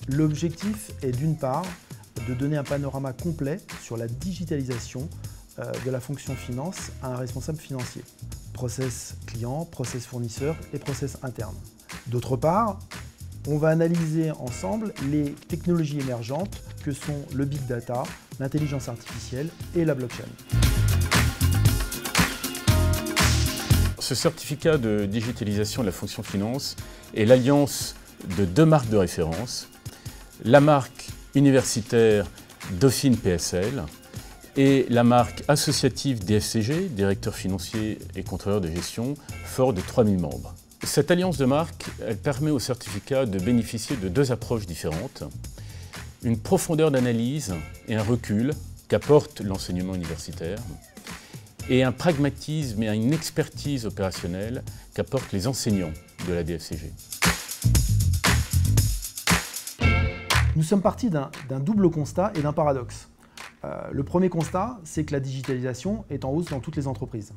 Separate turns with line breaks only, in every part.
L'objectif est d'une part de donner un panorama complet sur la digitalisation de la fonction finance à un responsable financier. Process client, process fournisseur et process interne. D'autre part, on va analyser ensemble les technologies émergentes que sont le big data, l'intelligence artificielle et la blockchain.
Ce certificat de digitalisation de la fonction finance est l'alliance de deux marques de référence, la marque universitaire Dauphine PSL et la marque associative DFCG, directeur financier et contrôleur de gestion, fort de 3000 membres. Cette alliance de marques, elle permet au certificat de bénéficier de deux approches différentes, une profondeur d'analyse et un recul qu'apporte l'enseignement universitaire, et un pragmatisme et une expertise opérationnelle qu'apportent les enseignants de la DFCG.
Nous sommes partis d'un double constat et d'un paradoxe. Le premier constat, c'est que la digitalisation est en hausse dans toutes les entreprises.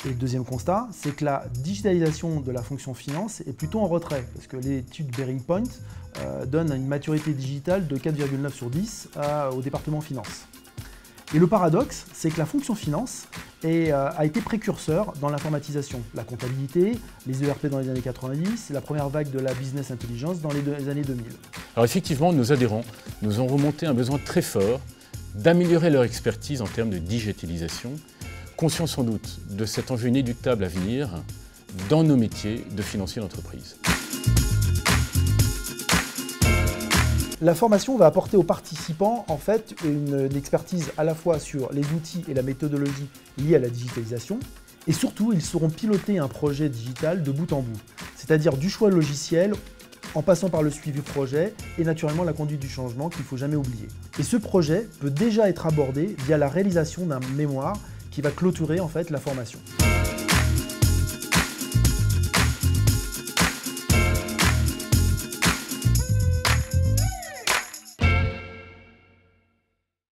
Et le deuxième constat, c'est que la digitalisation de la fonction finance est plutôt en retrait, parce que l'étude Bearing Point donne une maturité digitale de 4,9 sur 10 au département finance. Et le paradoxe, c'est que la fonction finance a été précurseur dans l'informatisation. La comptabilité, les ERP dans les années 90, la première vague de la business intelligence dans les années 2000.
Alors effectivement, nos adhérents nous ont remonté un besoin très fort d'améliorer leur expertise en termes de digitalisation, conscients sans doute de cet enjeu inéluctable à venir dans nos métiers de financier d'entreprise.
La formation va apporter aux participants en fait une expertise à la fois sur les outils et la méthodologie liés à la digitalisation, et surtout ils sauront piloter un projet digital de bout en bout, c'est-à-dire du choix logiciel en passant par le suivi projet et naturellement la conduite du changement qu'il ne faut jamais oublier. Et ce projet peut déjà être abordé via la réalisation d'un mémoire qui va clôturer en fait la formation.